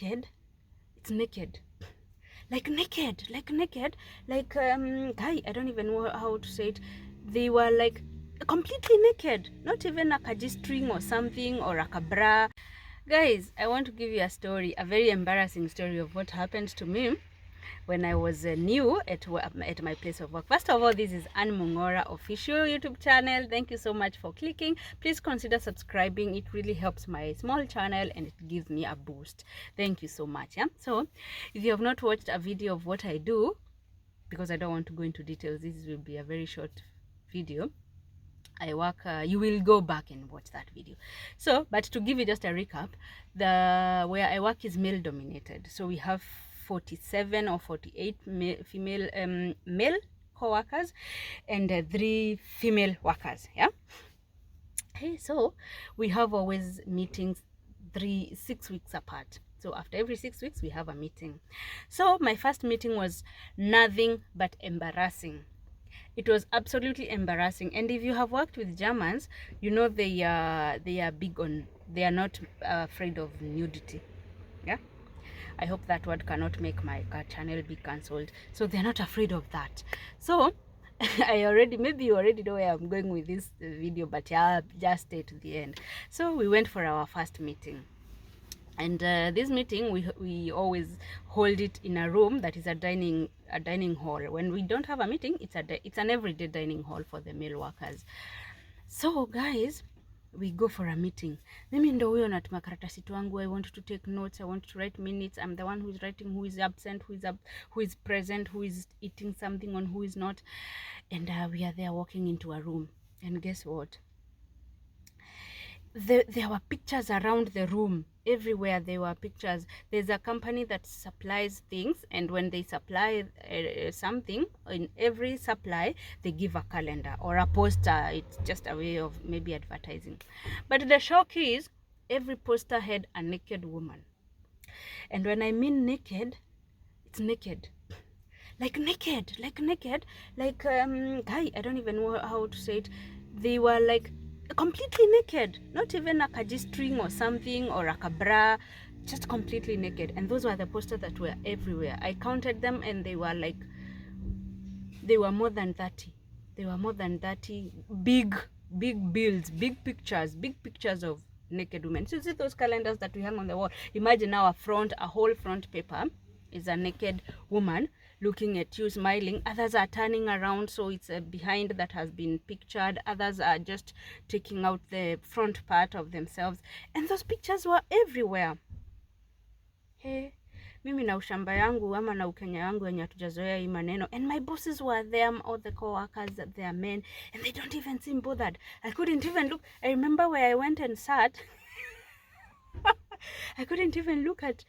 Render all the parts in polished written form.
naked. It's naked. Like naked. Guy, I don't even know how to say it. They were like completely naked. Not even a kaji string or something or a bra. Guys, I want to give you a story, a very embarrassing story of what happened to me when I was new at my place of work. First of all, this is Mung'ora official YouTube channel. Thank you so much for clicking. Please consider subscribing. It really helps my small channel and it gives me a boost. Thank you so much. Yeah. So, if you have not watched a video of what I do, because I don't want to go into details, this will be a very short video. I work, you will go back and watch that video. So, but to give you just a recap, where I work is male dominated. So we have 47 or 48 female male co-workers and 3 female workers. Yeah. Hey, so we have always meetings 6 weeks apart. So after every 6 weeks we have a meeting. So my first meeting was nothing but embarrassing. It was absolutely embarrassing. And if you have worked with Germans, you know they are big on, they are not afraid of nudity. Yeah, I hope that word cannot make my channel be cancelled. So they're not afraid of that. So maybe you already know where I'm going with this video, but yeah, just stay to the end. So we went for our first meeting. And this meeting, we always hold it in a room that is a dining hall. When we don't have a meeting, it's an everyday dining hall for the male workers. So guys, we go for a meeting. Mimi ndo huyo na makaratasi twangu. I want to take notes. I want to write minutes. I'm the one who is writing who is absent, who is present, who is eating something, and who is not. And we are there walking into a room. And guess what? There were pictures around the room. Everywhere there were pictures. There's a company that supplies things, and when they supply something, in every supply they give a calendar or a poster. It's just a way of maybe advertising. But the shock is every poster had a naked woman. And when I mean naked, it's naked. Like naked. Guy, I don't even know how to say it. They were like completely naked, not even a kaji string or something or a bra, just completely naked. And those were the posters that were everywhere. I counted them and they were more than 30. They were more than 30 big bills, big pictures of naked women. So you see those calendars that we hang on the wall. Imagine now a whole front paper is a naked woman looking at you, smiling. Others are turning around, so it's a behind that has been pictured. Others are just taking out the front part of themselves, and those pictures were everywhere. Hey, mimi na ushamba yangu ama na ukenya yangu yenye hatujazoea hii maneno, and my bosses were there, all the co-workers, they are men, and they don't even seem bothered. I couldn't even look. I remember where I went and sat. I couldn't even look at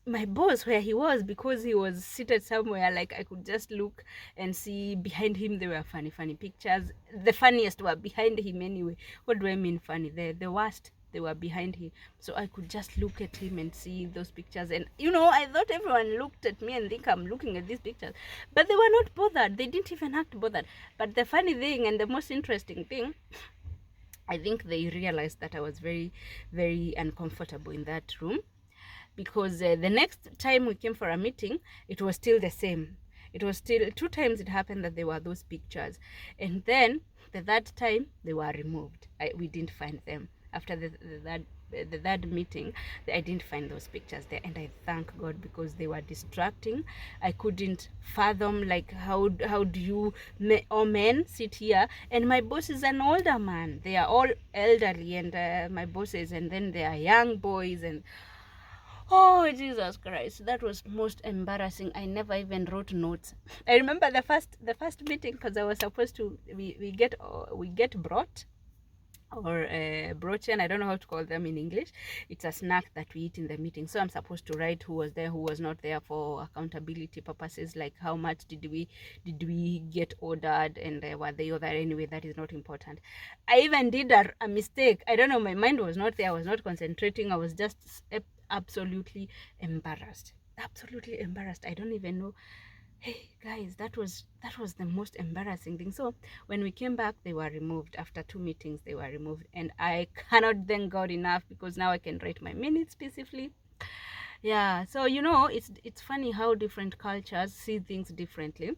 my boss where he was, because he was seated somewhere. Like I could just look and see behind him there were funny pictures. The funniest were behind him anyway. What do I mean funny? The worst, they were behind him. So I could just look at him and see those pictures. And you know, I thought everyone looked at me and think I'm looking at these pictures, but they were not bothered. They didn't even act bothered. But the funny thing and the most interesting thing, I think they realized that I was very, very uncomfortable in that room. Because the next time we came for a meeting, it was still the same. It was still 2 times it happened that there were those pictures. And then the third time they were removed. We didn't find them. After the third meeting, I didn't find those pictures there. And I thank God, because they were distracting. I couldn't fathom, like, how do you or men sit here, and my boss is an older man. They are all elderly, and my bosses, and then they are young boys, and oh, Jesus Christ, that was most embarrassing. I never even wrote notes. I remember the first meeting, because I was supposed to, we get brought, or brochen, I don't know how to call them in English. It's a snack that we eat in the meeting. So I'm supposed to write who was there, who was not there, for accountability purposes, like how much did we get ordered, and were they ordered anyway. That is not important. I even did a mistake. I don't know, my mind was not there. I was not concentrating. I was just absolutely embarrassed. I don't even know. Hey guys, that was the most embarrassing thing. So when we came back, they were removed. After 2 meetings, they were removed, and I cannot thank God enough, because now I can write my minutes peacefully. Yeah, so you know, it's funny how different cultures see things differently.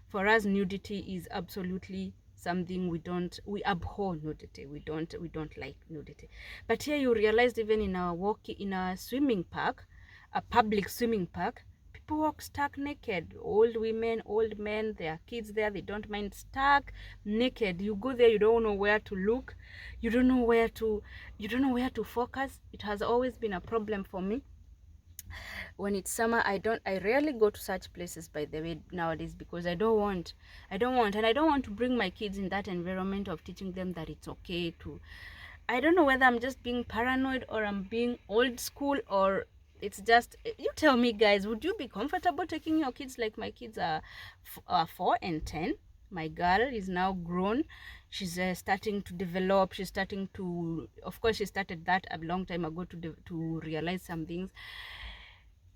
For us, nudity is absolutely something we abhor nudity. We don't like nudity. But here you realized even in our in our swimming park, a public swimming park, people walk stark naked. Old women, old men, there are kids there, they don't mind stark naked. You go there, you don't know where to look, you don't know where to focus. It has always been a problem for me when it's summer. I rarely go to such places, by the way, nowadays, because and I don't want to bring my kids in that environment of teaching them that it's okay to. I don't know whether I'm just being paranoid or I'm being old school, or it's just, you tell me, guys. Would you be comfortable taking your kids? Like, my kids are 4 and 10. My girl is now grown. She's starting to develop. She's starting to, of course, she started that a long time ago to realize some things.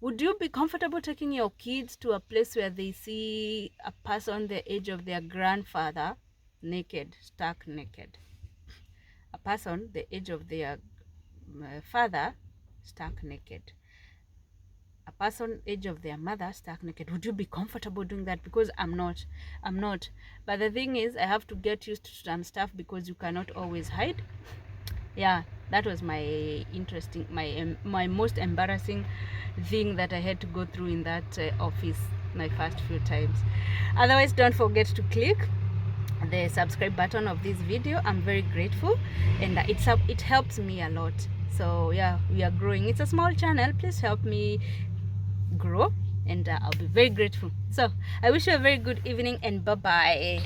Would you be comfortable taking your kids to a place where they see a person the age of their grandfather naked, stark naked? A person the age of their father stark naked. A person age of their mother stark naked. Would you be comfortable doing that? Because I'm not. But the thing is, I have to get used to some stuff because you cannot always hide. Yeah, that was my interesting, my most embarrassing thing that I had to go through in that office my first few times. Otherwise, don't forget to click the subscribe button of this video. I'm very grateful, and it helps me a lot. So yeah, we are growing. It's a small channel. Please help me grow, and I'll be very grateful. So I wish you a very good evening, and bye bye.